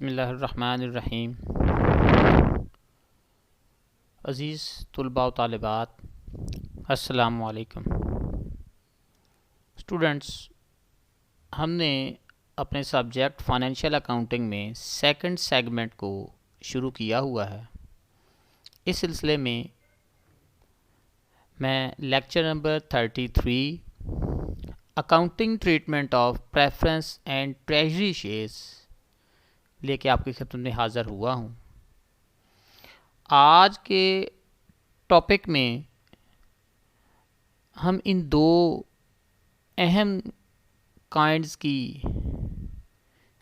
बिस्मिल्लाहिर्रहमानिर्रहीम। अज़ीज़ तुलबा व तालिबात, अस्सलामु अलैकुम। स्टूडेंट्स, हमने अपने सब्जेक्ट फाइनेंशियल अकाउंटिंग में सेकंड सेगमेंट को शुरू किया हुआ है। इस सिलसिले में मैं lecture number 33 accounting treatment of preference and treasury shares लेके आपकी खिदमत में हाज़िर हुआ हूँ। आज के टॉपिक में हम इन दो अहम काइंड्स की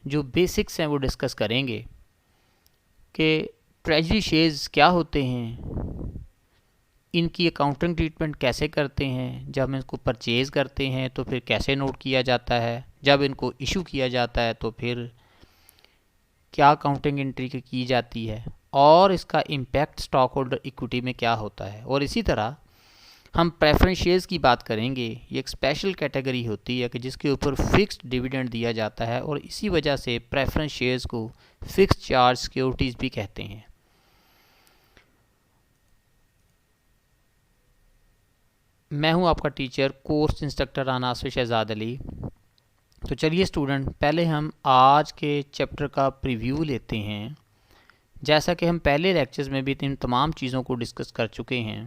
जो बेसिक्स हैं वो डिस्कस करेंगे कि ट्रेजरी शेयर्स क्या होते हैं, इनकी अकाउंटिंग ट्रीटमेंट कैसे करते हैं, जब हम इसको परचेज़ करते हैं तो फिर कैसे नोट किया जाता है, जब इनको इशू किया जाता है तो फिर क्या अकाउंटिंग एंट्री की जाती है और इसका इम्पैक्ट स्टॉक होल्डर इक्विटी में क्या होता है। और इसी तरह हम प्रेफरेंस शेयर्स की बात करेंगे। ये एक स्पेशल कैटेगरी होती है कि जिसके ऊपर फिक्स्ड डिविडेंड दिया जाता है और इसी वजह से प्रेफरेंस शेयर्स को फिक्स्ड चार्ज सिक्योरिटीज़ भी कहते हैं। मैं हूं आपका teacher course instructor Anasir Shahzad Ali. तो चलिए स्टूडेंट, पहले हम आज के चैप्टर का प्रीव्यू लेते हैं। जैसा कि हम पहले लेक्चर्स में भी इन तमाम चीज़ों को डिस्कस कर चुके हैं।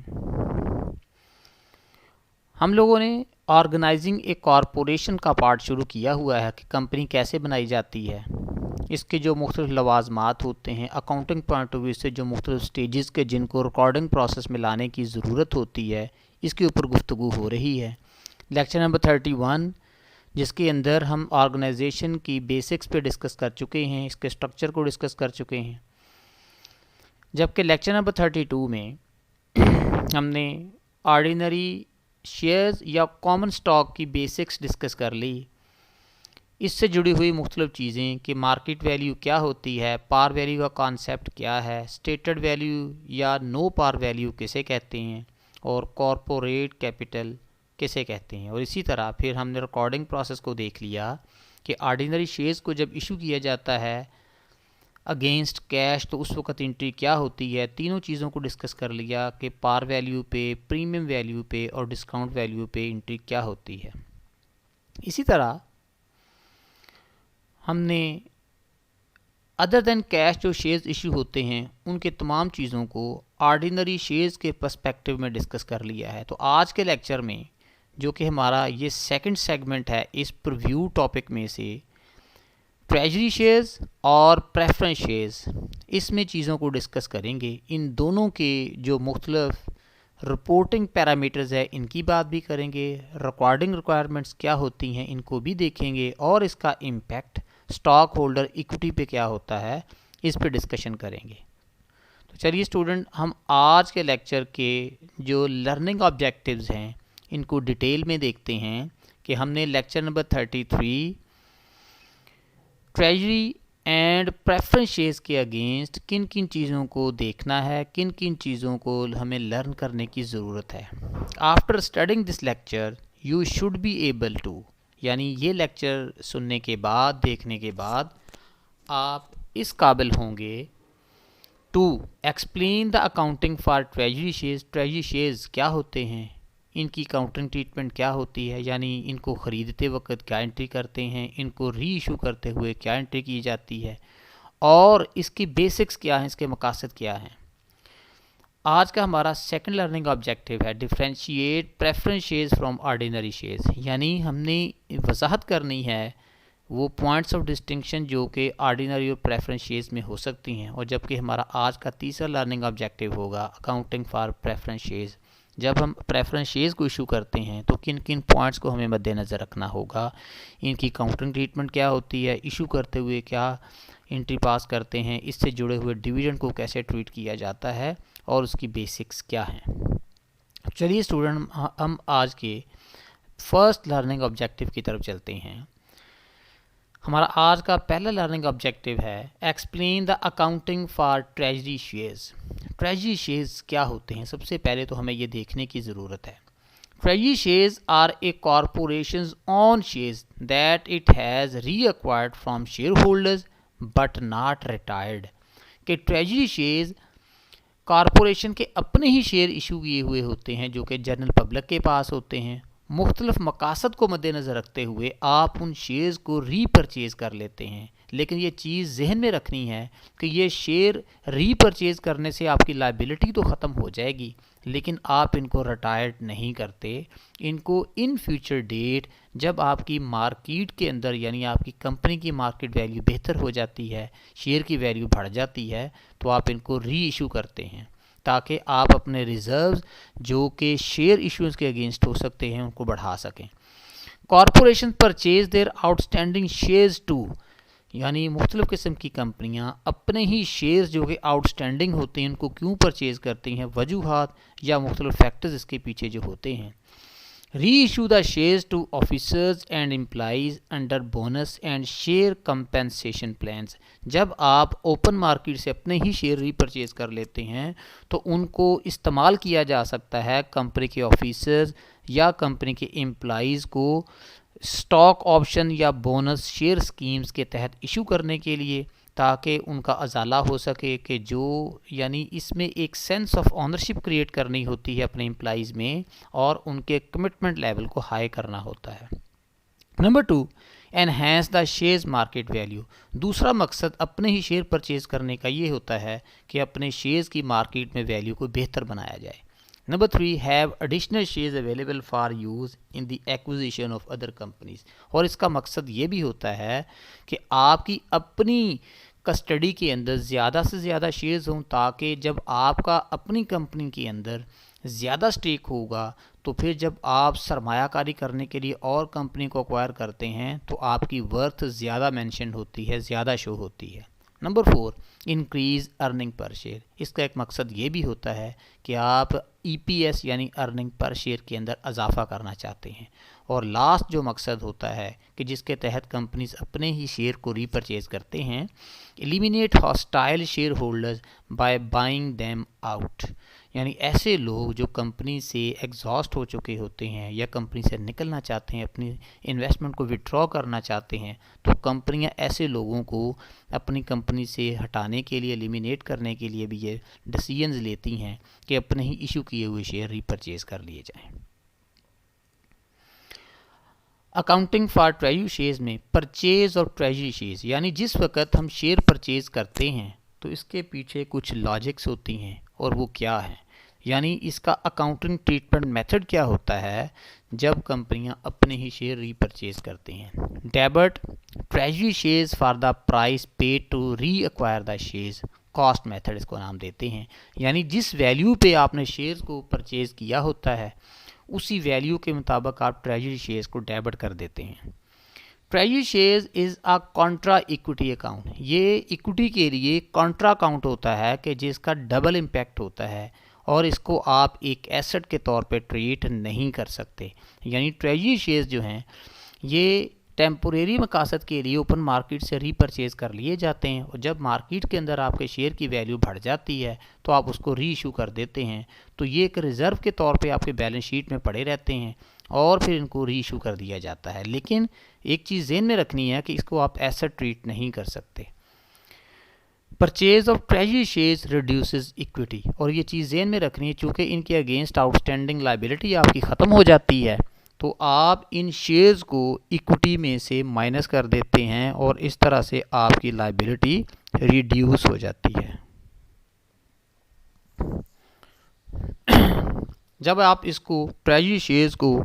हम लोगों ने ऑर्गेनाइजिंग ए कॉरपोरेशन का पार्ट शुरू किया हुआ है कि कंपनी कैसे बनाई जाती है, इसके जो मुख्तलिफ लवाजमात होते हैं, अकाउंटिंग पॉइंट ऑफ व्यू से जो मुख्तलिफ स्टेजेस के जिनको रिकॉर्डिंग प्रोसेस में लाने की ज़रूरत होती है, इसके ऊपर गुफ्तगू हो रही है। लेक्चर नंबर 31 जिसके अंदर हम ऑर्गेनाइजेशन की बेसिक्स पे डिस्कस कर चुके हैं, इसके स्ट्रक्चर को डिस्कस कर चुके हैं। जबकि लेक्चर नंबर 32 में हमने ऑर्डिनरी शेयर्स या कॉमन स्टॉक की बेसिक्स डिस्कस कर ली। इससे जुड़ी हुई मुख्तलिफ चीज़ें कि मार्केट वैल्यू क्या होती है, पार वैल्यू का कॉन्सेप्ट क्या है, स्टेटेड वैल्यू या नो पार वैल्यू किसे कहते हैं और कॉरपोरेट कैपिटल किसे कहते हैं। और इसी तरह फिर हमने रिकॉर्डिंग प्रोसेस को देख लिया कि ऑर्डिनरी शेयर्स को जब इशू किया जाता है अगेंस्ट कैश तो उस वक्त एंट्री क्या होती है। तीनों चीज़ों को डिस्कस कर लिया कि पार वैल्यू पे, प्रीमियम वैल्यू पे और डिस्काउंट वैल्यू पे एंट्री क्या होती है। इसी तरह हमने अदर देन कैश जो शेयर्स इशू होते हैं उनके तमाम चीज़ों को ऑर्डिनरी शेयर्स के पर्सपेक्टिव में डिस्कस कर लिया है। तो आज के लेक्चर में जो कि हमारा ये सेकंड सेगमेंट है इस प्रीव्यू टॉपिक में से, ट्रेजरी शेयर्स और प्रेफरेंस शेयर्स, इसमें चीज़ों को डिस्कस करेंगे। इन दोनों के जो मुख्तलिफ रिपोर्टिंग पैरामीटर्स है इनकी बात भी करेंगे, रिकॉर्डिंग रिक्वायरमेंट्स क्या होती हैं इनको भी देखेंगे और इसका इम्पैक्ट स्टॉक होल्डर इक्विटी पे क्या होता है इस पे डिस्कशन करेंगे। तो चलिए स्टूडेंट, हम आज के लेक्चर के जो लर्निंग ऑब्जेक्टिव्स हैं इनको डिटेल में देखते हैं कि हमने lecture number 33 treasury and preference shares के अगेंस्ट किन किन चीज़ों को देखना है, किन किन चीज़ों को हमें लर्न करने की ज़रूरत है। After studying this lecture you should be able to, यानी ये लेक्चर सुनने के बाद, देखने के बाद आप इस काबिल होंगे to explain the accounting for treasury shares. Treasury shares क्या होते हैं, इनकी अकाउंटिंग ट्रीटमेंट क्या होती है, यानी इनको ख़रीदते वक्त क्या एंट्री करते हैं, इनको री इशू करते हुए क्या एंट्री की जाती है और इसकी बेसिक्स क्या हैं, इसके मकासद क्या हैं। आज का हमारा सेकंड लर्निंग ऑब्जेक्टिव है differentiate preference shares from ordinary shares, यानी हमने वजाहत करनी है वो पॉइंट्स ऑफ डिस्टिंक्शन जो कि ऑर्डिनरी और प्रेफरेंस शेयर्स में हो सकती हैं। और जबकि हमारा आज का तीसरा लर्निंग ऑब्जेक्टिव होगा अकाउंटिंग फॉर प्रेफरेंस शेयर्स। जब हम प्रेफरेंस शेयर्स को इशू करते हैं तो किन किन पॉइंट्स को हमें मद्देनज़र रखना होगा, इनकी अकाउंटिंग ट्रीटमेंट क्या होती है, इशू करते हुए क्या एंट्री पास करते हैं, इससे जुड़े हुए डिविडेंड को कैसे ट्रीट किया जाता है और उसकी बेसिक्स क्या हैं। चलिए स्टूडेंट, हम आज के फर्स्ट लर्निंग ऑब्जेक्टिव की तरफ चलते हैं। हमारा आज का पहला लर्निंग ऑब्जेक्टिव है explain the accounting for treasury shares. Treasury shares क्या होते हैं, सबसे पहले तो हमें ये देखने की ज़रूरत है। Treasury shares are a corporation's own shares that it has reacquired from share holders but not retired. कि ट्रेजरी शेयर्स कॉरपोरेशन के अपने ही शेयर इशू किए हुए होते हैं जो कि जनरल पब्लिक के पास होते हैं। मुख्तलिफ मकासद को मद्देनज़र रखते हुए आप उन शेयर्स को रीपरचेज़ कर लेते हैं, लेकिन ये चीज़ जहन में रखनी है कि ये शेयर रीपरचेज़ करने से आपकी लायबिलिटी तो ख़त्म हो जाएगी, लेकिन आप इनको रिटायर्ड नहीं करते। इनको इन फ्यूचर डेट जब आपकी मार्केट के अंदर यानी आपकी कंपनी की मार्केट वैल्यू बेहतर हो जाती है, शेयर की वैल्यू बढ़ जाती है, तो आप इनको री इशू करते हैं ताकि आप अपने रिज़र्व्स जो कि शेयर इशूज़ के अगेंस्ट हो सकते हैं उनको बढ़ा सकें। Corporation purchase their outstanding shares to, यानी मुख्तलिफ़ किस्म की कंपनियां अपने ही शेयर्स जो कि आउटस्टैंडिंग होते हैं उनको क्यों परचेज़ करती हैं, वजूहात या मुख्तलिफ़ फैक्टर्स इसके पीछे जो होते हैं। Reissue the shares to officers and employees under bonus and share compensation plans. जब आप ओपन मार्केट से अपने ही शेयर रीपरचेज़ कर लेते हैं तो उनको इस्तेमाल किया जा सकता है कंपनी के ऑफिसर्स या कंपनी के एम्प्लॉइज़ को स्टॉक ऑप्शन या बोनस शेयर स्कीम्स के तहत इशू करने के लिए, ताकि उनका अजाला हो सके कि जो यानी इसमें एक सेंस ऑफ ऑनरशिप क्रिएट करनी होती है अपने एम्प्लॉइज़ में और उनके कमिटमेंट लेवल को हाई करना होता है। Number 2, enhance the shares market value. दूसरा मकसद अपने ही शेयर परचेज़ करने का ये होता है कि अपने शेयर्स की मार्केट में वैल्यू को बेहतर बनाया जाए। Number 3, have additional shares available for use in the acquisition of other companies. और इसका मकसद ये भी होता है कि आपकी अपनी कस्टडी के अंदर ज़्यादा से ज़्यादा शेयर्स हों, ताकि जब आपका अपनी कंपनी के अंदर ज़्यादा स्टेक होगा तो फिर जब आप सरमायाकारी करने के लिए और कंपनी को एक्वायर करते हैं तो आपकी वर्थ ज़्यादा मेंशन होती है, ज़्यादा शो होती है। Number 4, increase earning per share. इसका एक मकसद ये भी होता है कि आप EPS यानी अर्निंग पर शेयर के अंदर इजाफा करना चाहते हैं। और लास्ट जो मकसद होता है कि जिसके तहत कंपनीज अपने ही शेयर को रीपरचेज़ करते हैं, eliminate hostile share holders by buying them out. यानी ऐसे लोग जो कंपनी से एग्जॉस्ट हो चुके होते हैं या कंपनी से निकलना चाहते हैं, अपनी इन्वेस्टमेंट को विड्रॉ करना चाहते हैं, तो कंपनियां ऐसे लोगों को अपनी कंपनी से हटाने के लिए, एलिमिनेट करने के लिए भी ये डिसीजंस लेती हैं कि अपने ही इशू किए हुए शेयर रीपरचेज़ कर लिए जाएं। अकाउंटिंग फॉर ट्रेजरी शेयर्स में परचेज़ और ट्रेजरी शेयर्स, यानी जिस वक्त हम शेयर परचेज़ करते हैं तो इसके पीछे कुछ लॉजिक्स होती हैं और वो क्या है, यानी इसका अकाउंटिंग ट्रीटमेंट मेथड क्या होता है जब कंपनियां अपने ही शेयर रीपरचेज़ करती हैं। Debit treasury shares for the price paid to reacquire the shares, cost method इसको नाम देते हैं। यानी जिस वैल्यू पे आपने शेयर्स को परचेज़ किया होता है उसी वैल्यू के मुताबिक आप ट्रेजरी शेयर्स को डेबिट कर देते हैं। Treasury shares is a Contra equity account. ये इक्विटी के लिए कॉन्ट्रा अकाउंट होता है कि जिसका डबल इम्पैक्ट होता है और इसको आप एक एसेट के तौर पे ट्रीट नहीं कर सकते। यानी ट्रेजरी शेयर्स जो हैं ये टेम्पोरेरी मकासद के लिए ओपन मार्केट से रीपरचेज़ कर लिए जाते हैं और जब मार्केट के अंदर आपके शेयर की वैल्यू बढ़ जाती है तो आप उसको री इशू कर देते हैं, तो ये एक रिज़र्व के तौर पे आपके बैलेंस शीट में पड़े रहते हैं और फिर इनको री इशू कर दिया जाता है। लेकिन एक चीज़ ज़हन में रखनी है कि इसको आप एसेट ट्रीट नहीं कर सकते। Purchase of treasury shares reduces equity, और ये चीज़ ज़हन में रखनी है चूँकि इनके अगेंस्ट आउटस्टैंडिंग लायबिलिटी आपकी ख़त्म हो जाती है तो आप इन शेयर्स को इक्विटी में से माइनस कर देते हैं और इस तरह से आपकी लायबिलिटी रिड्यूस हो जाती है। जब आप इसको ट्रेजरी शेयर्स को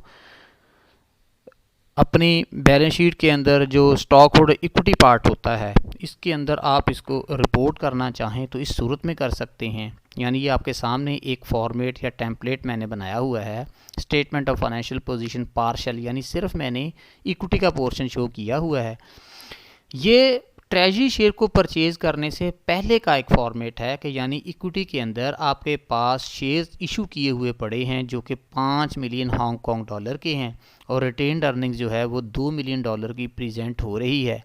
अपनी बैलेंस शीट के अंदर जो स्टॉक होल्डर इक्विटी पार्ट होता है इसके अंदर आप इसको रिपोर्ट करना चाहें तो इस सूरत में कर सकते हैं। यानी ये आपके सामने एक फॉर्मेट या टेम्पलेट मैंने बनाया हुआ है, statement of financial position partial, यानी सिर्फ मैंने इक्विटी का पोर्शन शो किया हुआ है। ये ट्रेजरी शेयर को परचेज़ करने से पहले का एक फॉर्मेट है कि यानी इक्विटी के अंदर आपके पास शेयर्स इशू किए हुए पड़े हैं जो कि 5 मिलियन हांगकॉन्ग डॉलर के हैं और रिटेन्ड अर्निंग्स जो है वो 2 मिलियन डॉलर की प्रेजेंट हो रही है।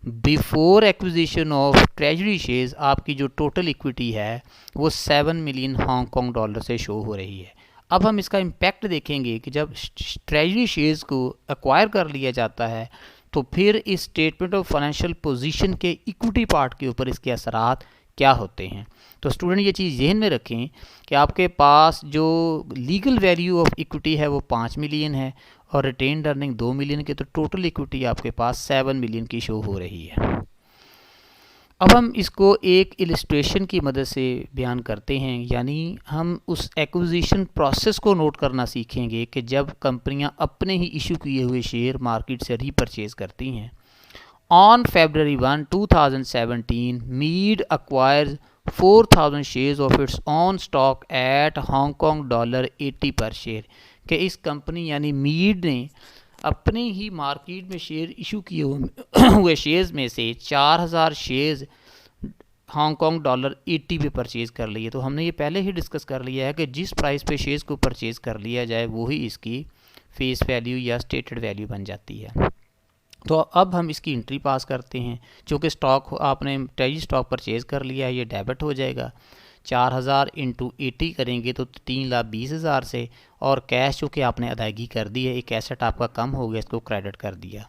Before acquisition of treasury shares आपकी जो टोटल इक्विटी है वो 7 मिलियन हांगकॉन्ग डॉलर से शो हो रही है। अब हम इसका इम्पैक्ट देखेंगे कि जब ट्रेजरी शेयर्स को एक्वायर कर लिया जाता है तो फिर इस स्टेटमेंट ऑफ फाइनेंशियल पोजीशन के इक्विटी पार्ट के ऊपर इसके असरात क्या होते हैं। तो स्टूडेंट ये चीज़ ज़हन में रखें कि आपके पास जो लीगल वैल्यू ऑफ इक्विटी है वो 5 मिलियन है और रिटेन्ड अर्निंग 2 मिलियन की, तो टोटल इक्विटी आपके पास 7 मिलियन की शो हो रही है। अब हम इसको एक इलस्ट्रेशन की मदद से बयान करते हैं, यानी हम उस एक्विजिशन प्रोसेस को नोट करना सीखेंगे कि जब कंपनियां अपने ही इशू किए हुए शेयर मार्केट से रीपरचेज करती हैं। On February 1, 2017, Mead acquires 4,000 shares of its own stock at $80 per share. कि इस कंपनी यानी मीड ने अपने ही मार्केट में शेयर इशू किए हुए शेयर्स में से 4,000 शेयर्स $80 पे परचेज़ कर लिए। तो हमने ये पहले ही डिस्कस कर लिया है कि जिस प्राइस पे शेयर्स को परचेज़ कर लिया जाए वही इसकी फेस वैल्यू या स्टेटेड वैल्यू बन जाती है। तो अब हम इसकी एंट्री पास करते हैं। चूँकि स्टॉक आपने ट्रेजरी स्टॉक परचेज़ कर लिया है, ये डेबिट हो जाएगा। 4,000 इंटू 80 करेंगे तो 3,20,000 से, और कैश चूँकि आपने अदायगी कर दी है, एक एसेट आपका कम हो गया, इसको क्रेडिट कर दिया।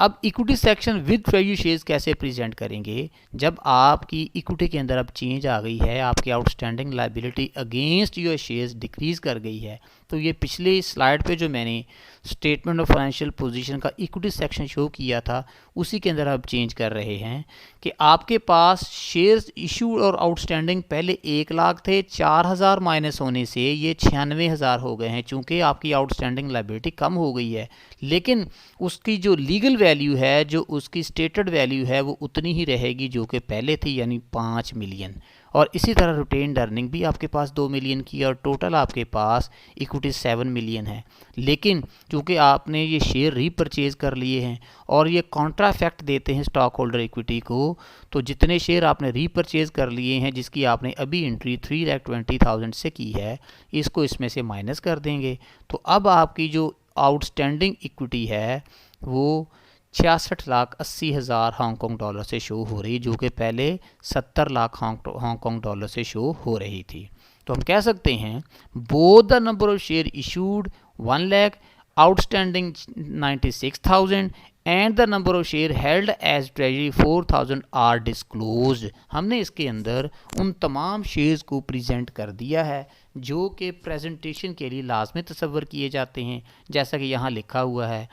अब equity section with treasury shares कैसे प्रेजेंट करेंगे? जब आपकी इक्विटी के अंदर अब चेंज आ गई है, आपकी outstanding liability against your shares decrease कर गई है, तो ये पिछले स्लाइड पे जो मैंने स्टेटमेंट ऑफ फाइनेंशियल पोजीशन का इक्विटी सेक्शन शो किया था, उसी के अंदर अब चेंज कर रहे हैं कि आपके पास शेयर्स इशू और आउटस्टैंडिंग पहले 1 लाख थे, 4,000 माइनस होने से ये 96,000 हो गए हैं। चूँकि आपकी आउटस्टैंडिंग लायबिलिटी कम हो गई है, लेकिन उसकी जो लीगल वैल्यू है, जो उसकी स्टेटेड वैल्यू है, वो उतनी ही रहेगी जो कि पहले थी, यानी 5 मिलियन। और इसी तरह रिटेन्ड अर्निंग भी आपके पास 2 मिलियन की, और टोटल आपके पास इक्विटी 7 मिलियन है। लेकिन चूँकि आपने ये शेयर रीपरचेज कर लिए हैं और ये कॉन्ट्रा इफेक्ट देते हैं स्टॉक होल्डर इक्विटी को, तो जितने शेयर आपने रीपरचेज कर लिए हैं, जिसकी आपने अभी एंट्री 3,20,000 से की है, इसको इसमें से माइनस कर देंगे। तो अब आपकी जो आउटस्टैंडिंग इक्विटी है वो 66,80,000 हांगकॉन्ग डॉलर से शो हो रही, जो कि पहले 70 लाख हांगकॉन्ग डॉलर से शो हो रही थी। तो हम कह सकते हैं both the number of share issued 1 lakh, outstanding 96,000 and the number of share held as treasury 4,000 are disclosed. हमने इसके अंदर उन तमाम शेयर्स को प्रेजेंट कर दिया है जो कि प्रेजेंटेशन के लिए लाजमी तसव्वुर किए जाते हैं। जैसा कि यहाँ लिखा हुआ है,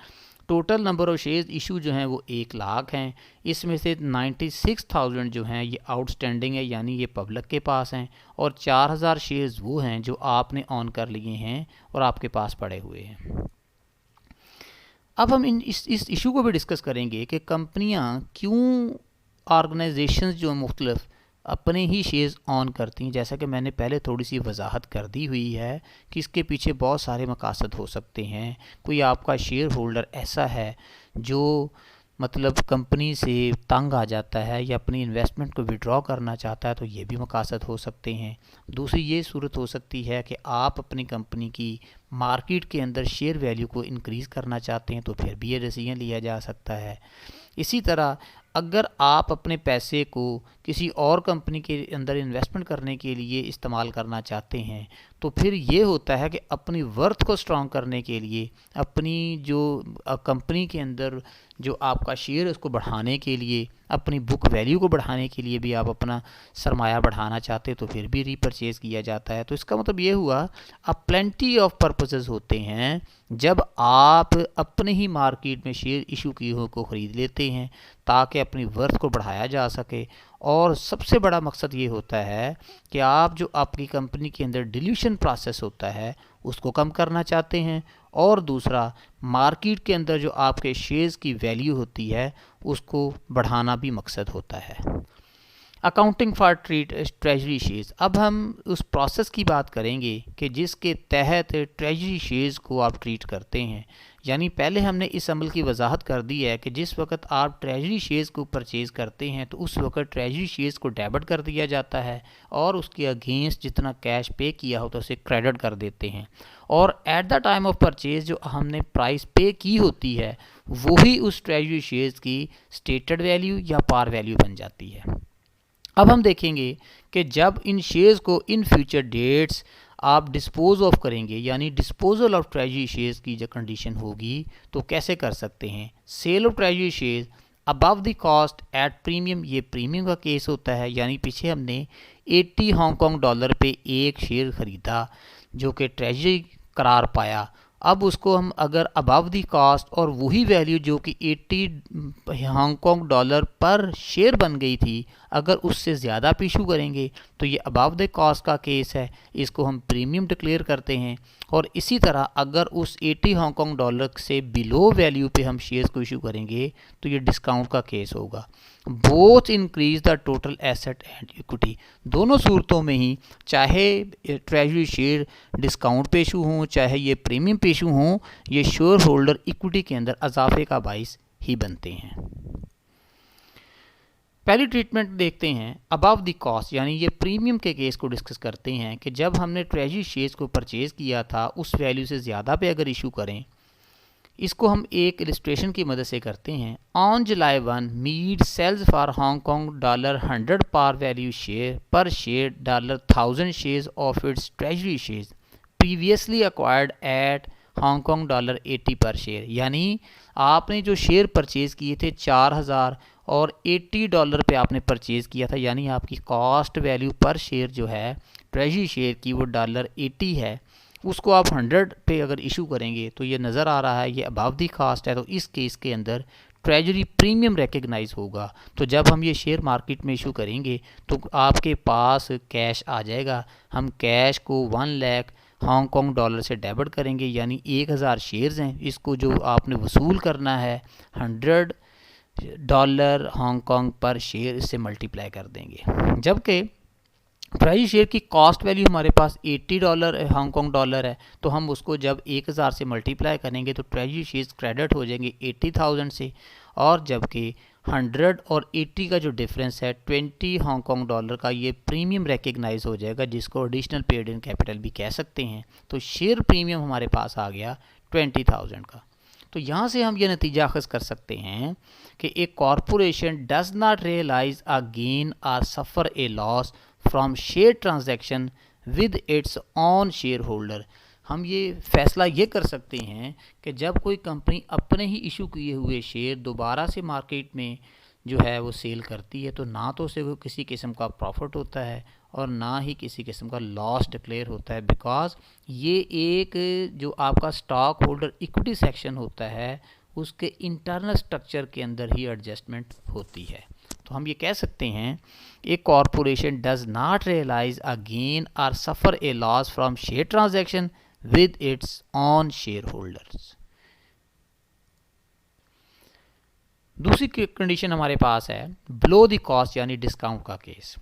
total number of shares issue जो हैं वो 1 लाख हैं, इसमें से 96,000 जो हैं ये आउटस्टैंडिंग है, यानी ये पब्लिक के पास हैं, और 4,000 शेयर्स वो हैं जो आपने ऑन कर लिए हैं और आपके पास पड़े हुए हैं। अब हम इस इशू को भी डिस्कस करेंगे कि कंपनियां क्यों, ऑर्गेनाइजेशंस जो मुख्तलिफ अपने ही शेयर्स ऑन करती हैं। जैसा कि मैंने पहले थोड़ी सी वजाहत कर दी हुई है कि इसके पीछे बहुत सारे मकासद हो सकते हैं। कोई आपका शेयर होल्डर ऐसा है जो मतलब कंपनी से तंग आ जाता है या अपनी इन्वेस्टमेंट को विड्रॉ करना चाहता है, तो ये भी मकासद हो सकते हैं। दूसरी ये सूरत हो सकती है कि आप अपनी कंपनी की मार्केट के अंदर शेयर वैल्यू को इंक्रीज़ करना चाहते हैं, तो फिर भी ये डिसीजन लिया जा सकता है। इसी तरह अगर आप अपने पैसे को किसी और कंपनी के अंदर इन्वेस्टमेंट करने के लिए इस्तेमाल करना चाहते हैं, तो फिर ये होता है कि अपनी वर्थ को स्ट्रॉन्ग करने के लिए, अपनी जो कंपनी के अंदर जो आपका शेयर है उसको बढ़ाने के लिए, अपनी बुक वैल्यू को बढ़ाने के लिए भी आप अपना सरमाया बढ़ाना चाहते हैं, तो फिर भी रीपरचेज़ किया जाता है। तो इसका मतलब ये हुआ, अब प्लेंटी ऑफ पर्पसेस होते हैं जब आप अपने ही मार्केट में शेयर इशू किए हुए को ख़रीद लेते हैं ताकि अपनी वर्थ को बढ़ाया जा सके। और सबसे बड़ा मकसद ये होता है कि आप जो आपकी कंपनी के अंदर डिल्यूशन प्रोसेस होता है उसको कम करना चाहते हैं, और दूसरा मार्केट के अंदर जो आपके शेयर्स की वैल्यू होती है उसको बढ़ाना भी मकसद होता है। Accounting for treasury shares. अब हम उस प्रोसेस की बात करेंगे कि जिसके तहत ट्रेजरी शेयर्स को आप ट्रीट करते हैं। यानी पहले हमने इस अमल की वजाहत कर दी है कि जिस वक्त आप ट्रेजरी शेयर्स को परचेज़ करते हैं तो उस वक्त ट्रेजरी शेयर्स को डेबिट कर दिया जाता है और उसके अगेंस्ट जितना कैश पे किया होता है उसे क्रेडिट कर देते हैं, और eight the time of purchase जो हमने प्राइस पे की होती है वही उस ट्रेजरी शेयर्स की स्टेटेड वैल्यू या पार वैल्यू बन जाती है। अब हम देखेंगे कि जब इन शेयर्स को इन फ्यूचर डेट्स आप डिस्पोज ऑफ करेंगे, यानी डिस्पोजल ऑफ ट्रेजरी शेयर्स की जो कंडीशन होगी तो कैसे कर सकते हैं। Sale of treasury shares above the cost at premium, ये प्रीमियम का केस होता है, यानी पीछे हमने 80 हांगकॉन्ग डॉलर पे एक शेयर ख़रीदा जो कि ट्रेजरी करार पाया। अब उसको हम अगर अबव दी कॉस्ट और वही वैल्यू जो कि 80 हांगकॉन्ग डॉलर पर शेयर बन गई थी, अगर उससे ज़्यादा पे इशू करेंगे तो ये अबव द कॉस्ट का केस है, इसको हम प्रीमियम डिक्लेयर करते हैं। और इसी तरह अगर उस 80 हांगकॉन्ग डॉलर से बिलो वैल्यू पे हम शेयर्स को इशू करेंगे तो ये डिस्काउंट का केस होगा। Both increase the total asset and equity, दोनों सूरतों में ही चाहे ट्रेजरी शेयर डिस्काउंट पे इशू हों चाहे ये प्रीमियम पे इशू हों, ये शेयर होल्डर इक्विटी के अंदर इजाफे का बाइस ही बनते हैं। पहली ट्रीटमेंट देखते हैं अबव द कॉस्ट, यानी ये प्रीमियम के केस को डिस्कस करते हैं कि जब हमने ट्रेजरी शेयर्स को परचेज़ किया था उस वैल्यू से ज़्यादा पे अगर इशू करें, इसको हम एक इलस्ट्रेशन की मदद से करते हैं। On July 1 Meet sells for Hong Kong dollar 100 par value share per share dollar 1000 shares of its treasury shares previously acquired at Hong Kong dollar 80 per share, यानी आपने जो शेयर परचेज़ किए थे 4000 और 80 डॉलर पे आपने परचेज़ किया था, यानी आपकी कॉस्ट वैल्यू पर शेयर जो है ट्रेजरी शेयर की वो डॉलर 80 है, उसको आप 100 पे अगर इशू करेंगे तो ये नज़र आ रहा है ये अबव दी कास्ट है, तो इस केस के अंदर ट्रेजरी प्रीमियम रिकग्नाइज होगा। तो जब हम ये शेयर मार्केट में इशू करेंगे तो आपके पास कैश आ जाएगा, हम कैश को 1 लाख हांगकॉन्ग डॉलर से डेबिट करेंगे, यानी 1000 शेयर्स हैं, इसको जो आपने वसूल करना है 100 डॉलर हांगकॉन्ग पर शेयर इससे मल्टीप्लाई कर देंगे। जबकि ट्रेजरी शेयर की कॉस्ट वैल्यू हमारे पास 80 डॉलर हांगकॉन्ग डॉलर है, तो हम उसको जब 1000 से मल्टीप्लाई करेंगे तो ट्रेजरी शेयर्स क्रेडिट हो जाएंगे 80,000 से, और जबकि 100 और 80 का जो डिफरेंस है 20 हांगकॉन्ग डॉलर का, ये प्रीमियम रिकग्नाइज हो जाएगा जिसको एडिशनल पेड इन कैपिटल भी कह सकते हैं। तो शेयर प्रीमियम हमारे पास आ गया 20,000 का। तो यहाँ से हम ये नतीजा अखज़ कर सकते हैं कि एक corporation does not realize a gain or suffer a loss from share transaction with its own share holder. हम ये फैसला ये कर सकते हैं कि जब कोई कंपनी अपने ही इशू किए हुए शेयर दोबारा से मार्केट में जो है वो सेल करती है तो ना तो उसे किसी किस्म का प्रॉफिट होता है और ना ही किसी किस्म का लॉस डिक्लेयर होता है, बिकॉज ये एक जो आपका स्टॉक होल्डर इक्विटी सेक्शन होता है उसके इंटरनल स्ट्रक्चर के अंदर ही एडजस्टमेंट होती है। तो हम ये कह सकते हैं एक corporation does not realize a gain or suffer a loss from share transaction with its own share holders. दूसरी कंडीशन हमारे पास है बिलो द कॉस्ट यानी डिस्काउंट का केस।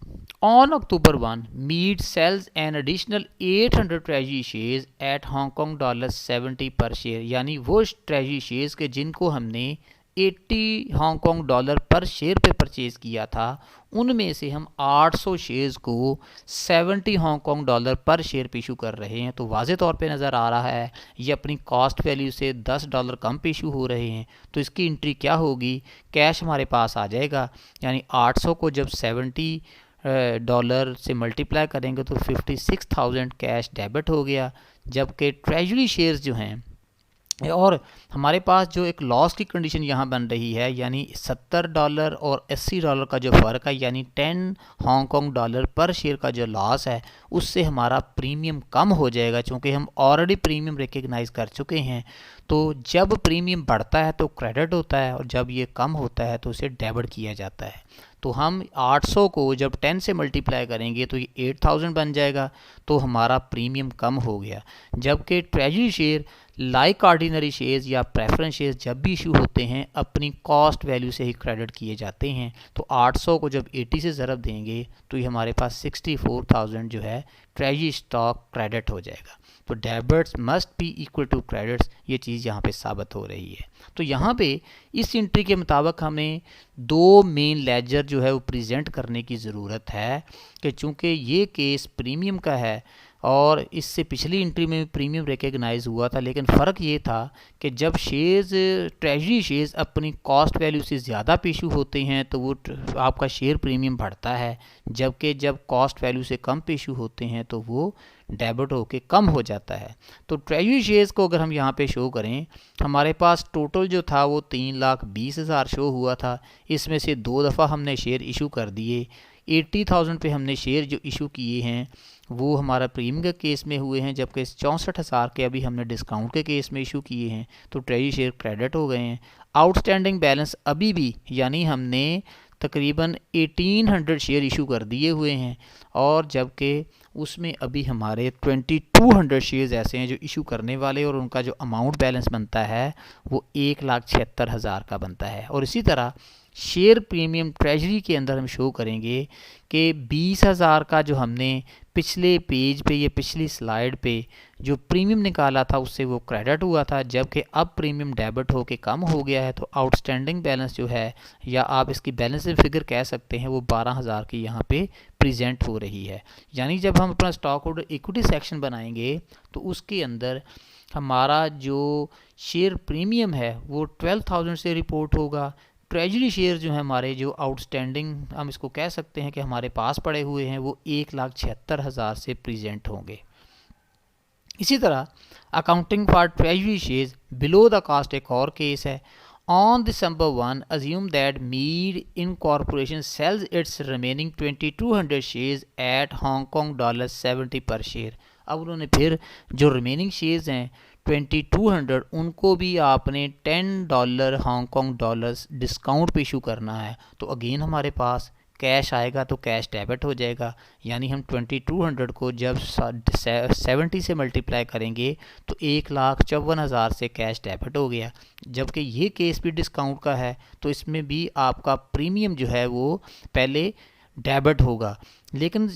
On October 1 Meet sells an additional 800 treasury shares at Hong Kong dollar 70 per share, यानी वो treasury shares के जिनको हमने 80 हांगकॉन्ग डॉलर पर शेयर पे परचेज़ किया था उनमें से हम 800 शेयर्स को 70 हांगकॉन्ग डॉलर पर शेयर पे इशू कर रहे हैं। तो वाज़े तौर पे नज़र आ रहा है ये अपनी कॉस्ट वैल्यू से 10 डॉलर कम पे इशू हो रहे हैं। तो इसकी एंट्री क्या होगी, कैश हमारे पास आ जाएगा, यानी 800 को जब 70 डॉलर से मल्टीप्लाई करेंगे तो 56,000 कैश डेबिट हो गया। जबकि ट्रेजरी शेयर्स जो हैं और हमारे पास जो एक लॉस की कंडीशन यहाँ बन रही है, यानी 70 डॉलर और 80 डॉलर का जो फ़र्क है, यानी 10 हांगकॉन्ग डॉलर पर शेयर का जो लॉस है उससे हमारा प्रीमियम कम हो जाएगा, चूँकि हम ऑलरेडी प्रीमियम रिकग्नाइज कर चुके हैं। तो जब प्रीमियम बढ़ता है तो क्रेडिट होता है और जब ये कम होता है तो उसे डेबिट किया जाता है। तो हम 800 को जब 10 से मल्टीप्लाई करेंगे तो ये 8000 बन जाएगा, तो हमारा प्रीमियम कम हो गया। जबकि treasury share like ordinary shares या प्रेफरेंस शेयर्स जब भी इशू होते हैं अपनी कॉस्ट वैल्यू से ही क्रेडिट किए जाते हैं। तो 800 को जब 80 से ज़रब देंगे तो ये हमारे पास 64,000 जो है ट्रेजरी स्टॉक क्रेडिट हो जाएगा। तो debits must be equal to credits, ये चीज़ यहाँ पे साबित हो रही है। तो यहाँ पे इस एंट्री के मुताबिक हमें दो मेन लेजर जो है वो प्रेजेंट करने की ज़रूरत है कि चूँकि ये केस प्रीमियम का है और इससे पिछली एंट्री में प्रीमियम रिकग्नाइज हुआ था, लेकिन फ़र्क ये था कि जब शेयर्स ट्रेजरी शेयर्स अपनी कॉस्ट वैल्यू से ज़्यादा इशू होते हैं तो वो आपका शेयर प्रीमियम बढ़ता है, जबकि जब कॉस्ट वैल्यू से कम इशू होते हैं तो वो डेबिट होके कम हो जाता है। तो ट्रेजरी शेयर्स को अगर हम यहाँ पे शो करें, हमारे पास टोटल जो था वो 3,20,000 शो हुआ था। इसमें से 2 दफ़ा हमने शेयर इशू कर दिए। 80,000 पे हमने शेयर जो इशू किए हैं वो हमारा प्रीमियम के केस में हुए हैं, जबकि 64,000 के अभी हमने डिस्काउंट के केस में इशू किए हैं, तो ट्रेजरी शेयर क्रेडिट हो गए हैं। आउटस्टैंडिंग बैलेंस अभी भी, यानी हमने तकरीबन 1800 शेयर इशू कर दिए हुए हैं, और जबकि उसमें अभी हमारे 2200 शेयर्स ऐसे हैं जो इशू करने वाले, और उनका जो अमाउंट बैलेंस बनता है वो 1,76,000 का बनता है। और इसी तरह शेयर प्रीमियम ट्रेजरी के अंदर हम शो करेंगे कि 20,000 का जो हमने पिछले पेज पे, ये पिछली स्लाइड पे जो प्रीमियम निकाला था उससे वो क्रेडिट हुआ था, जबकि अब प्रीमियम डेबिट होके कम हो गया है। तो आउटस्टैंडिंग बैलेंस जो है, या आप इसकी बैलेंसिंग फिगर कह सकते हैं, वो 12,000 की यहाँ पे प्रेजेंट हो रही है। यानी जब हम अपना स्टॉक होल्डर इक्विटी सेक्शन बनाएंगे तो उसके अंदर हमारा जो शेयर प्रीमियम है वो 12,000 से रिपोर्ट होगा। ट्रेजरी शेयर जो है हमारे, जो आउटस्टैंडिंग हम इसको कह सकते हैं कि हमारे पास पड़े हुए हैं, वो 1,76,000 से प्रेजेंट होंगे। इसी तरह accounting for treasury shares below the cost एक और केस है। On December 1, assume that Mead Incorporation sells its remaining 2,200 shares at Hong Kong $70 per share. अब उन्होंने फिर जो रिमेनिंग शेयर्स हैं 2,200 उनको भी आपने $10 हांगकॉन्ग डॉलर्स डिस्काउंट पे इशू करना है। तो अगेन हमारे पास कैश आएगा तो कैश डेबिट हो जाएगा, यानी हम 2,200 को जब 70 से मल्टीप्लाई करेंगे तो 1,54,000 से कैश डेबिट हो गया। जबकि ये केस भी डिस्काउंट का है, तो इसमें भी आपका प्रीमियम जो है वो पहले डेबिट होगा। लेकिन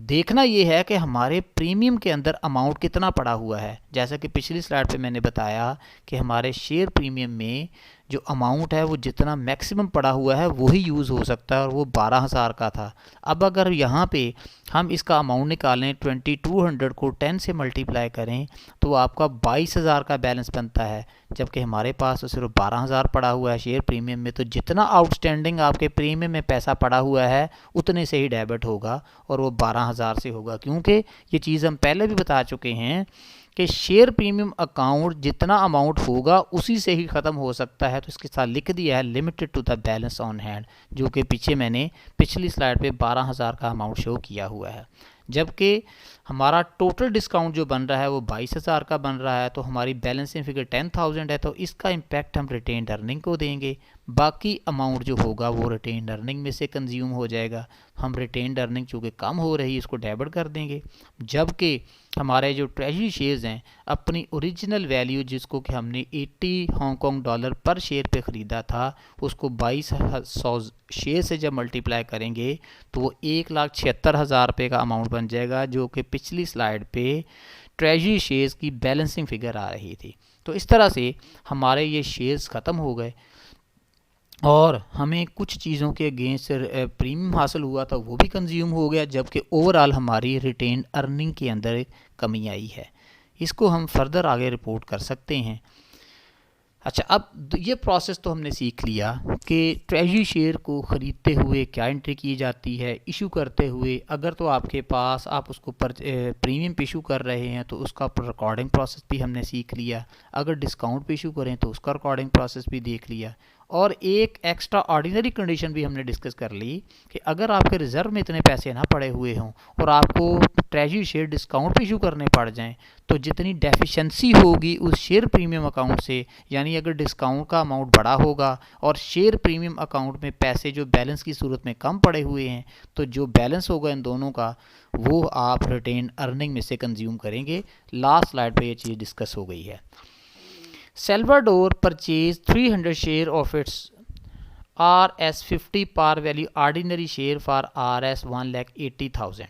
देखना ये है कि हमारे प्रीमियम के अंदर अमाउंट कितना पड़ा हुआ है। जैसा कि पिछली स्लाइड पे मैंने बताया कि हमारे शेयर प्रीमियम में जो अमाउंट है वो जितना मैक्सिमम पड़ा हुआ है वही यूज़ हो सकता है, और वो 12,000 का था। अब अगर यहाँ पे हम इसका अमाउंट निकालें, 2,200 को 10 से मल्टीप्लाई करें तो आपका 22,000 का बैलेंस बनता है, जबकि हमारे पास तो सिर्फ 12,000 पड़ा हुआ है शेयर प्रीमियम में। तो जितना आउटस्टैंडिंग आपके प्रीमियम में पैसा पड़ा हुआ है उतने से ही डेबिट होगा, और वो 12,000 से होगा, क्योंकि ये चीज़ हम पहले भी बता चुके हैं कि शेयर प्रीमियम अकाउंट जितना अमाउंट होगा उसी से ही ख़त्म हो सकता है। तो इसके साथ लिख दिया है limited to the balance on hand, जो कि पीछे मैंने पिछली स्लाइड पे 12,000 का अमाउंट शो किया हुआ है। जबकि हमारा टोटल डिस्काउंट जो बन रहा है वो 22,000 का बन रहा है, तो हमारी बैलेंसिंग फिगर 10,000 है, तो इसका इम्पैक्ट हम रिटेन्ड अर्निंग को देंगे। बाकी अमाउंट जो होगा वो रिटेन्ड अर्निंग में से कंज्यूम हो जाएगा। हम रिटेन्ड अर्निंग चूँकि कम हो रही है इसको डेबिट कर देंगे। जबकि हमारे जो ट्रेजरी शेयर्स हैं अपनी ओरिजिनल वैल्यू, जिसको कि हमने 80 हांगकॉन्ग डॉलर पर शेयर पे ख़रीदा था, उसको 2200 शेयर से जब मल्टीप्लाई करेंगे तो वो 1,76,000 रुपये का अमाउंट बन जाएगा, जो कि पिछली स्लाइड पे ट्रेजरी शेयर्स की बैलेंसिंग फिगर आ रही थी। तो इस तरह से हमारे ये शेयर्स ख़त्म हो गए और हमें कुछ चीज़ों के अगेंस्ट प्रीमियम हासिल हुआ था वो भी कंज्यूम हो गया, जबकि ओवरऑल हमारी रिटेन अर्निंग के अंदर कमी आई है। इसको हम फर्दर आगे रिपोर्ट कर सकते हैं। अच्छा, अब ये प्रोसेस तो हमने सीख लिया कि ट्रेजरी शेयर को ख़रीदते हुए क्या एंट्री की जाती है, इशू करते हुए अगर तो आपके पास आप उसको प्रीमियम पे इशू कर रहे हैं तो उसका रिकॉर्डिंग प्रोसेस भी हमने सीख लिया, अगर डिस्काउंट पे इशू करें तो उसका रिकॉर्डिंग प्रोसेस भी देख लिया, और एक एक्स्ट्रा ऑर्डिनरी कंडीशन भी हमने डिस्कस कर ली कि अगर आपके रिज़र्व में इतने पैसे ना पड़े हुए हों और आपको ट्रेजरी शेयर डिस्काउंट पे इशू करने पड़ जाएं तो जितनी डेफिशिएंसी होगी उस शेयर प्रीमियम अकाउंट से, यानी अगर डिस्काउंट का अमाउंट बड़ा होगा और शेयर प्रीमियम अकाउंट में पैसे जो बैलेंस की सूरत में कम पड़े हुए हैं, तो जो बैलेंस होगा इन दोनों का वो आप रिटेन अर्निंग में से कंज्यूम करेंगे। लास्ट स्लाइड पर यह चीज़ डिस्कस हो गई है। Salvador purchased 300 share of its RS50 par value ordinary share for RS 1,80,000।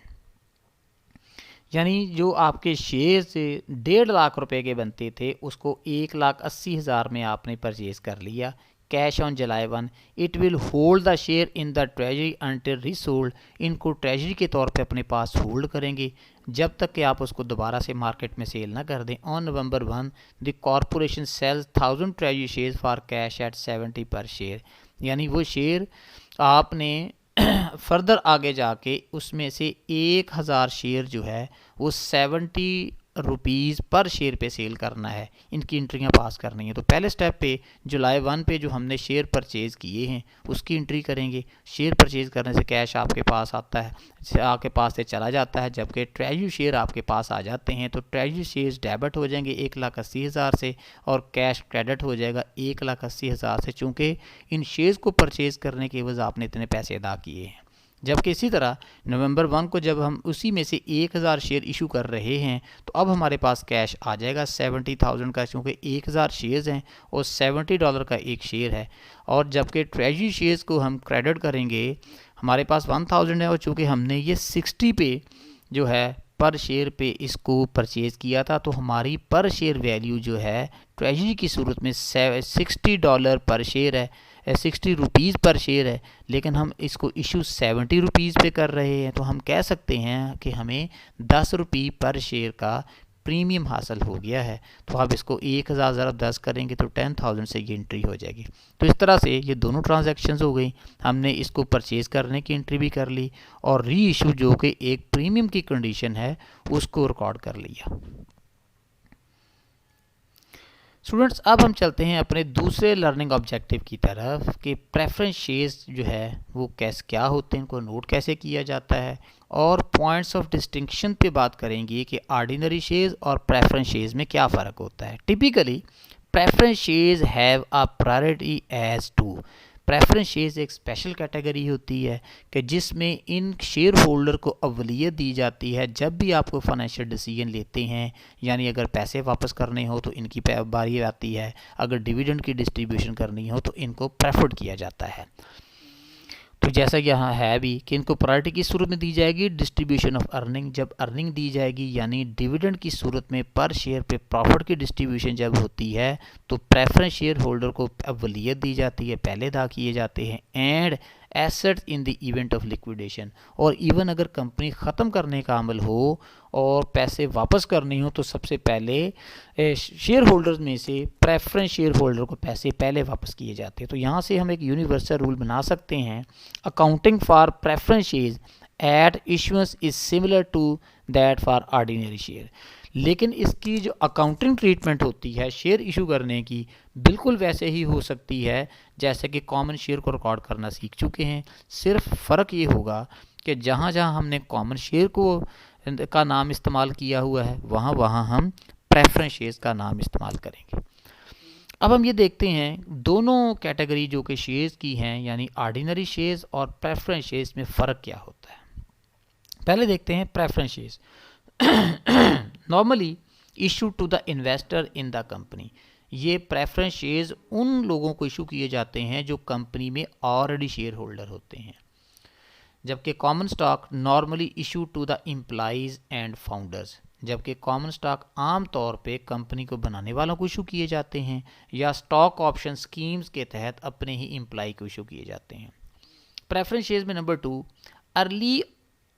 यानी जो आपके शेयर से 1.5 लाख रुपए के बनते थे उसको 1,80,000 में आपने परचेज़ कर लिया। Cash on July 1, it will hold the share in the treasury until resold. इनको ट्रेजरी के तौर पे अपने पास होल्ड करेंगे जब तक कि आप उसको दोबारा से मार्केट में सेल ना कर दें। On November 1 the corporation sells 1000 treasury share for cash at 70 per share. यानी वो शेयर आपने फर्दर आगे जाके उसमें से 1000 शेयर जो है वो 70 रुपीज़ पर शेयर पे सेल करना है, इनकी एंट्रियाँ पास करनी है। तो पहले स्टेप पे जुलाई 1 पे जो हमने शेयर परचेज़ किए हैं उसकी एंट्री करेंगे। शेयर परचेज़ करने से कैश आपके पास आता है, आपके पास से चला जाता है। जबकि ट्रेजरी शेयर आपके पास आ जाते हैं तो ट्रेजरी शेयर्स डेबिट हो जाएंगे 1,80,000 से और कैश क्रेडिट हो जाएगा 1,80,000 से, चूँकि इन शेयर्स को परचेज़ करने के एवज़ आपने इतने पैसे अदा किए हैं। जबकि इसी तरह नवंबर 1 को जब हम उसी में से 1000 शेयर इशू कर रहे हैं तो अब हमारे पास कैश आ जाएगा 70,000 का, क्योंकि 1000 शेयर्स हैं और $70 का एक शेयर है। और जबकि ट्रेजरी शेयर्स को हम क्रेडिट करेंगे, हमारे पास 1000 है और चूँकि हमने ये 60 पे जो है पर शेयर पे इसको परचेज़ किया था तो हमारी पर शेयर वैल्यू जो है ट्रेजरी की सूरत में $60 पर शेयर है, 60 रुपीज़ पर शेयर है। लेकिन हम इसको इशू 70 रुपीज़ पे कर रहे हैं तो हम कह सकते हैं कि हमें 10 रुपये पर शेयर का प्रीमियम हासिल हो गया है। तो आप इसको 1000 ज़रा 10 करेंगे तो 10,000 से ये एंट्री हो जाएगी। तो इस तरह से ये दोनों ट्रांजैक्शंस हो गई। हमने इसको परचेज़ करने की एंट्री भी कर ली और री इशू जो कि एक प्रीमियम की कंडीशन है उसको रिकॉर्ड कर लिया। स्टूडेंट्स, अब हम चलते हैं अपने दूसरे लर्निंग ऑब्जेक्टिव की तरफ कि प्रेफरेंस शेयर्स जो है वो क्या होते हैं, इनको नोट कैसे किया जाता है, और पॉइंट्स ऑफ डिस्टिंक्शन पे बात करेंगे कि ऑर्डिनरी शेयर्स और प्रेफरेंस शेयर्स में क्या फ़र्क होता है। Typically preference shares have a priority as to. Preference shares एक स्पेशल कैटेगरी होती है कि जिसमें इन शेयर होल्डर को अवलियत दी जाती है जब भी आपको फाइनेंशियल डिसीजन लेते हैं। यानी अगर पैसे वापस करने हो तो इनकी बारी आती है, अगर डिविडेंड की डिस्ट्रीब्यूशन करनी हो तो इनको प्रेफर्ड किया जाता है। तो जैसा कि यहाँ है भी कि इनको प्रायोरिटी की सूरत में दी जाएगी डिस्ट्रीब्यूशन ऑफ अर्निंग, जब अर्निंग दी जाएगी यानी डिविडेंड की सूरत में पर शेयर पे प्रॉफिट की डिस्ट्रीब्यूशन जब होती है तो प्रेफरेंस शेयर होल्डर को अवलियत दी जाती है, पहले अदा किए जाते हैं। And assets in the event of liquidation, और इवन अगर कंपनी ख़त्म करने का अमल हो और पैसे वापस करने हो तो सबसे पहले शेयर होल्डर्स में से प्रेफरेंस शेयर होल्डर को पैसे पहले वापस किए जाते हैं। तो यहाँ से हम एक यूनिवर्सल रूल बना सकते हैं, accounting for preference shares at issuance is similar to that for ordinary share. लेकिन इसकी जो अकाउंटिंग ट्रीटमेंट होती है शेयर इशू करने की बिल्कुल वैसे ही हो सकती है जैसे कि कॉमन शेयर को रिकॉर्ड करना सीख चुके हैं। सिर्फ फ़र्क ये होगा कि जहाँ जहाँ हमने कॉमन शेयर का नाम इस्तेमाल किया हुआ है वहाँ वहाँ हम प्रेफरेंस शेयर्स का नाम इस्तेमाल करेंगे। अब हम ये देखते हैं दोनों कैटेगरी जो कि शेयर्स की हैं यानी ऑर्डिनरी शेयर्स और प्रेफरेंस शेयर्स में फ़र्क क्या होता है। पहले देखते हैं preference shares. Normally issue to the investor in the company. ये प्रेफरेंस शेयर्स उन लोगों को इशू किए जाते हैं जो कंपनी में ऑलरेडी शेयर होल्डर होते हैं, जबकि common stock normally issue to the employees and founders. जबकि कॉमन स्टॉक आम तौर पे कंपनी को बनाने वालों को इशू किए जाते हैं या स्टॉक ऑप्शन स्कीम्स के तहत अपने ही एम्प्लॉय को इशू किए जाते हैं। प्रेफरेंस शेयर्स में number 2, early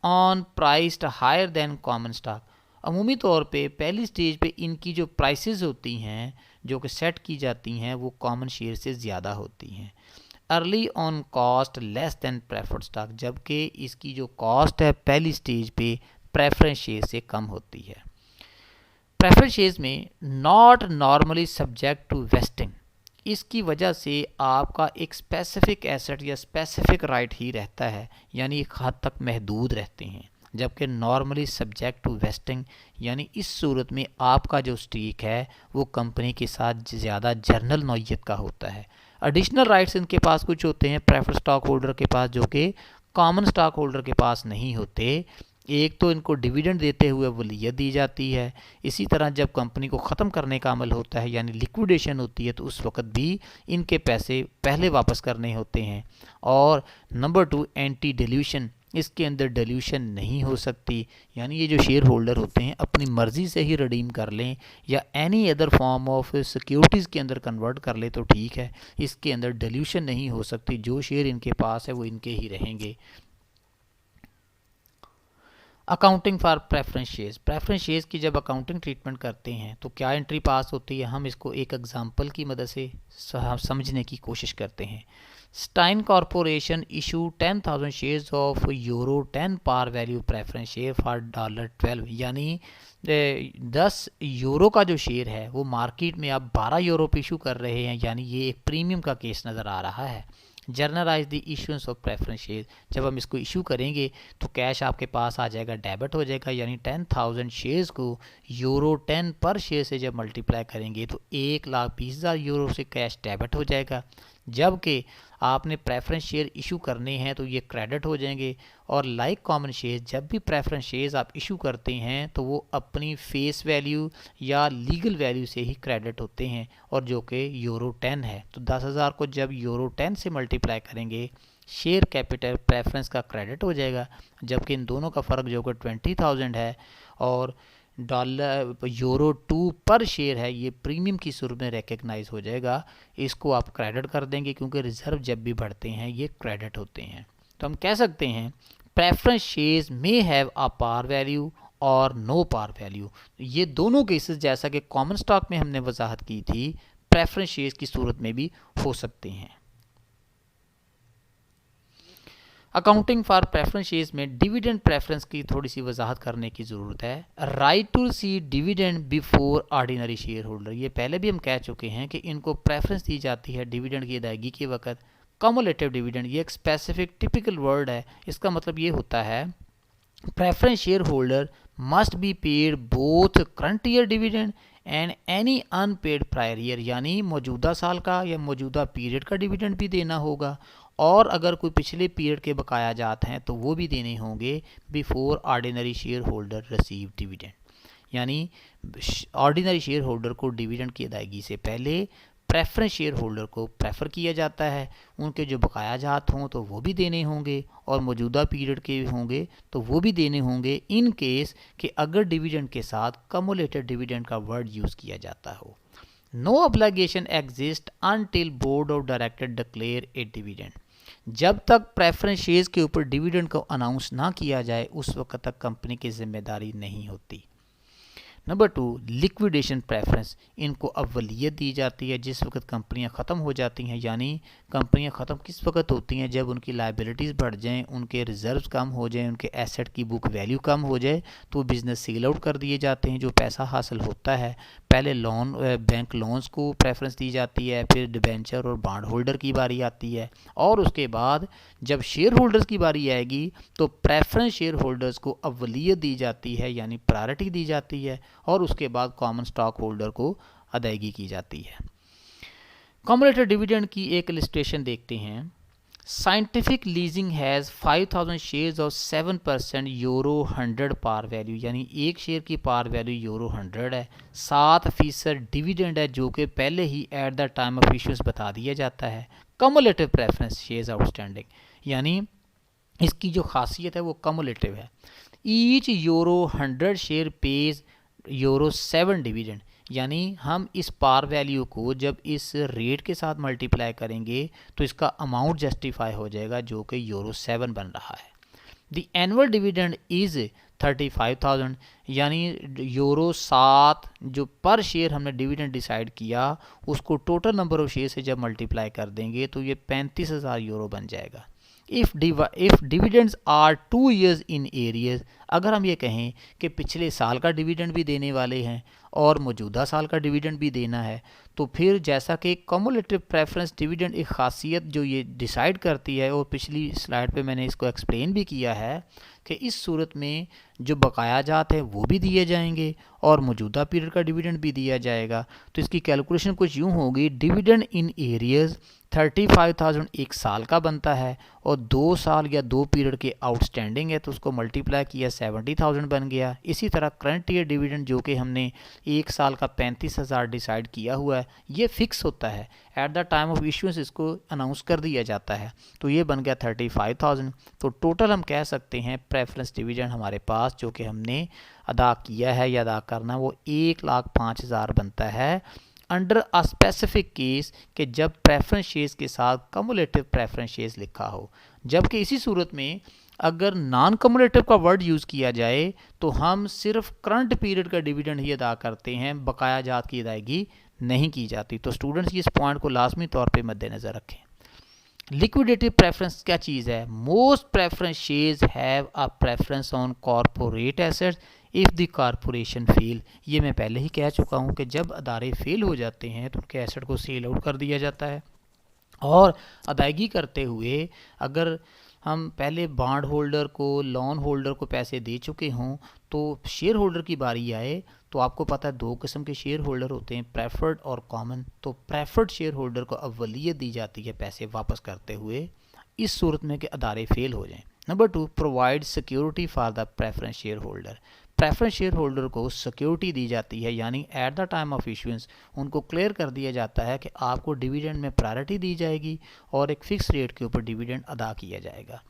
on priced higher than common stock. अमूमी तौर पे पहली स्टेज पे इनकी जो प्राइसेस होती हैं जो कि सेट की जाती हैं वो कॉमन शेयर से ज़्यादा होती हैं। Early on cost less than preferred stock, जबकि इसकी जो कॉस्ट है पहली स्टेज पे प्रेफरेंस शेयर से कम होती है। प्रेफरेंस शेयर्स में not normally subject to vesting, इसकी वजह से आपका एक स्पेसिफिक एसेट या स्पेसिफिक राइट ही रहता है, यानी एक हद तक महदूद रहते हैं। जबकि नॉर्मली सब्जेक्ट टू वेस्टिंग यानी इस सूरत में आपका जो स्टेक है वो कंपनी के साथ ज़्यादा जर्नल नौइयत का होता है। एडिशनल राइट्स इनके पास कुछ होते हैं प्रेफर्ड स्टॉक होल्डर के पास जो कि कॉमन स्टॉक होल्डर के पास नहीं होते। एक तो इनको डिविडेंड देते हुए वलीयत दी जाती है, इसी तरह जब कंपनी को ख़त्म करने का अमल होता है यानी लिक्विडेशन होती है तो उस वक्त भी इनके पैसे पहले वापस करने होते हैं। और नंबर 2, एंटी डिल्यूशन इसके अंदर डिल्यूशन नहीं हो सकती, यानी ये जो शेयर होल्डर होते हैं अपनी मर्ज़ी से ही रिडीम कर लें या any other form of securities के अंदर कन्वर्ट कर ले तो ठीक है, इसके अंदर डिल्यूशन नहीं हो सकती। जो शेयर इनके पास है वो इनके ही रहेंगे। Accounting for preference shares, preference shares की जब अकाउंटिंग ट्रीटमेंट करते हैं तो क्या एंट्री पास होती है, हम इसको एक एग्जांपल की मदद से समझने की कोशिश करते हैं। Stein corporation issue 10,000 shares of euro 10 par value preference share for $12, यानी 10 यूरो का जो शेयर है वो मार्केट में आप 12 यूरो पे इशू कर रहे हैं, यानी ये एक प्रीमियम का केस नज़र आ रहा है। Generalized the issuance of preference share, जब हम इसको इशू करेंगे तो कैश आपके पास आ जाएगा, डेबिट हो जाएगा, यानी 10,000 शेयर्स को यूरो 10 पर शेयर से जब मल्टीप्लाई करेंगे तो 1,20,000 यूरो से कैश डेबिट हो जाएगा। जबकि आपने प्रेफरेंस शेयर इशू करने हैं तो ये क्रेडिट हो जाएंगे। और लाइक कॉमन शेयर, जब भी प्रेफरेंस शेयर्स आप इशू करते हैं तो वो अपनी फेस वैल्यू या लीगल वैल्यू से ही क्रेडिट होते हैं, और जो कि यूरो 10 है। तो 10,000 को जब यूरो 10 से मल्टीप्लाई करेंगे शेयर कैपिटल प्रेफरेंस का क्रेडिट हो जाएगा, जबकि इन दोनों का फ़र्क जो कि 20,000 है और यूरो 2 पर शेयर है, ये प्रीमियम की सूरत में रिकग्नाइज हो जाएगा। इसको आप क्रेडिट कर देंगे क्योंकि रिजर्व जब भी बढ़ते हैं ये क्रेडिट होते हैं। तो हम कह सकते हैं preference shares may have a par value और नो पार वैल्यू। ये दोनों केसेस जैसा कि कॉमन स्टॉक में हमने वजाहत की थी, प्रेफरेंस शेयर्स की सूरत में भी हो सकते हैं। अकाउंटिंग फॉर प्रेफरेंस शेयर्स में डिविडेंड प्रेफरेंस की थोड़ी सी वजाहत करने की ज़रूरत है। Right to receive dividend before ordinary share holder, ये पहले भी हम कह चुके हैं कि इनको प्रेफरेंस दी जाती है डिविडेंड की अदायगी के वक्त। कम्युलेटिव डिविडेंड, ये एक स्पेसिफिक टिपिकल वर्ड है, इसका मतलब ये होता है preference share holder must be paid both current year dividend and any unpaid prior year, यानी मौजूदा साल का या मौजूदा पीरियड का डिविडेंड भी देना होगा, और अगर कोई पिछले पीरियड के बकाया जात हैं तो वो भी देने होंगे before ordinary share holder receive dividend, यानी ऑर्डिनरी शेयर होल्डर को डिविडेंड की अदायगी से पहले प्रेफरेंस शेयर होल्डर को प्रेफर किया जाता है। उनके जो बकाया जात हों तो वो भी देने होंगे, और मौजूदा पीरियड के होंगे तो वो भी देने होंगे, इन केस कि अगर डिविडेंड के साथ कम्युलेटेड डिविडेंड का वर्ड यूज़ किया जाता हो। No obligation exist until board of director declare a dividend, जब तक प्रेफरेंस शेयर्स के ऊपर डिविडेंड को अनाउंस ना किया जाए उस वक्त तक कंपनी की जिम्मेदारी नहीं होती। नंबर 2, लिक्विडेशन प्रेफरेंस, इनको अव्वलियत दी जाती है जिस वक्त कंपनियां ख़त्म हो जाती हैं, यानी कंपनियां ख़त्म किस वक्त होती हैं, जब उनकी लायबिलिटीज़ बढ़ जाएं, उनके रिजर्व्स कम हो जाएं, उनके एसेट की बुक वैल्यू कम हो जाए तो बिज़नेस सील आउट कर दिए जाते हैं। जो पैसा हासिल होता है पहले लोन बैंक लोन्स को प्रेफरेंस दी जाती है, फिर डिबेंचर और बॉन्ड होल्डर की बारी आती है, और उसके बाद जब शेयर होल्डर्स की बारी आएगी तो प्रेफरेंस शेयर होल्डर्स को अव्वलियत दी जाती है, यानी प्रायोरिटी दी जाती है, और उसके बाद कॉमन स्टॉक होल्डर को अदायगी की जाती है। कम्युलेटेड डिविडेंड की एक इलस्ट्रेशन देखते हैं। Scientific leasing has 5,000 shares of 7% euro 100 par value, यानी एक शेयर की पार वैल्यू यूरो 100 है, 7% डिविडेंड है जो कि पहले ही at the time of issues बता दिया जाता है। कम्युलेटिव प्रेफरेंस शेयर्स आउटस्टैंडिंग, यानी इसकी जो खासियत है वो कम्युलेटिव है। Each euro 100 share page euro 7 dividend, यानी हम इस पार वैल्यू को जब इस रेट के साथ मल्टीप्लाई करेंगे तो इसका अमाउंट जस्टिफाई हो जाएगा जो कि यूरो 7 बन रहा है। द एनुअल डिविडेंड इज़ 35,000, यानी यूरो 7 जो पर शेयर हमने डिविडेंड डिसाइड किया उसको टोटल नंबर ऑफ शेयर से जब मल्टीप्लाई कर देंगे तो ये 35,000 यूरो बन जाएगा। इफ़ डिविडेंड्स आर 2 years इन एरियज, अगर हम ये कहें कि पिछले साल का डिविडेंड भी देने वाले हैं और मौजूदा साल का डिविडेंड भी देना है, तो फिर जैसा कि कम्युलेटिव प्रेफरेंस डिविडेंड एक खासियत जो ये डिसाइड करती है, और पिछली स्लाइड पे मैंने इसको एक्सप्लेन भी किया है कि इस सूरत में जो बकाया जात है वो भी दिए जाएंगे और मौजूदा पीरियड का डिविडेंड भी दिया जाएगा। तो इसकी कैलकुलेशन कुछ यूँ होगी, डिविडेंड इन एरियज 35,000 एक साल का बनता है और 2 साल या 2 पीरियड के आउटस्टैंडिंग है तो उसको मल्टीप्लाई किया 70,000 बन गया। इसी तरह करंट ईयर डिविडेंड जो कि हमने एक साल का 35,000 डिसाइड किया हुआ है, ये फिक्स होता है eight the time of issuance, इसको अनाउंस कर दिया जाता है, तो ये बन गया 35,000। तो टोटल हम कह सकते हैं प्रेफरेंस डिविडेंड हमारे पास जो कि हमने अदा किया है या अदा करना वो 1,05,000 बनता है अंडर अ स्पेसिफिक केस कि जब प्रेफरेंस शेयर्स के साथ कम्युलेटिव प्रेफरेंस शेयर्स लिखा हो। जबकि इसी सूरत में अगर नॉन कम्युलेटिव का वर्ड यूज़ किया जाए तो हम सिर्फ करंट पीरियड का डिविडेंड ही अदा करते हैं, बकाया जात की अदायगी नहीं की जाती। तो स्टूडेंट्स इस पॉइंट को लाजमी तौर पे मद्देनज़र रखें। लिक्विडेटिव प्रेफरेंस क्या चीज़ है? Most preference shares have a preference on corporate assets if the corporation fail. ये मैं पहले ही कह चुका हूँ कि जब अदारे फेल हो जाते हैं तो उनके एसेट को सेल आउट कर दिया जाता है, और अदायगी करते हुए अगर हम पहले बॉन्ड होल्डर को, लोन होल्डर को पैसे दे चुके हों, तो शेयर होल्डर की बारी आए तो आपको पता है दो किस्म के शेयर होल्डर होते हैं, प्रेफर्ड और कॉमन। तो प्रेफर्ड शेयर होल्डर को अव्वलियत दी जाती है पैसे वापस करते हुए इस सूरत में कि अदारे फेल हो जाएं। Number 2, provide security for the preference share holder. Preference share holder को सिक्योरिटी दी जाती है, यानी eight the time of issuance उनको क्लियर कर दिया जाता है कि आपको डिविडेंड में प्रायोरिटी दी जाएगी और एक फिक्स रेट के ऊपर डिविडेंड अदा किया जाएगा।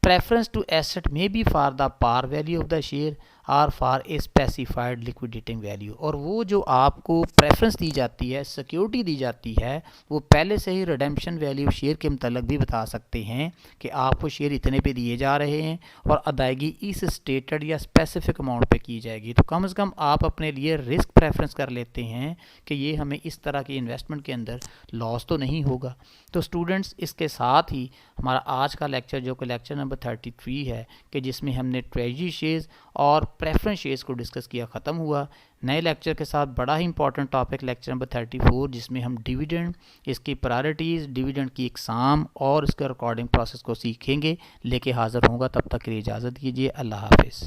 Preference to asset may be for the par value of the share or for a specified liquidating value. और वो जो आपको प्रेफरेंस दी जाती है, सिक्योरिटी दी जाती है, वो पहले से ही रिडेम्पशन वैल्यू शेयर के मतलब भी बता सकते हैं कि आपको शेयर इतने पे दिए जा रहे हैं और अदायगी इस स्टेटेड या स्पेसिफिक अमाउंट पे की जाएगी। तो कम से कम आप अपने लिए रिस्क प्रेफरेंस कर लेते हैं कि ये हमें इस तरह की इन्वेस्टमेंट के अंदर लॉस तो नहीं होगा। तो स्टूडेंट्स, इसके साथ ही हमारा आज का लेक्चर जो कि लेक्चर नंबर 33 है कि जिसमें हमने ट्रेजरी शेयर्स और प्रेफरेंस शेयर्स को डिस्कस किया, ख़त्म हुआ। नए लेक्चर के साथ बड़ा ही इंपॉर्टेंट टॉपिक लेक्चर नंबर 34 जिसमें हम डिविडेंड, इसकी प्रायोरिटीज़, डिविडेंड की इकसाम और इसके रिकॉर्डिंग प्रोसेस को सीखेंगे। लेके हाज़िर होगा, तब तक के लिए इजाज़त दीजिए। अल्लाह हाफिज़।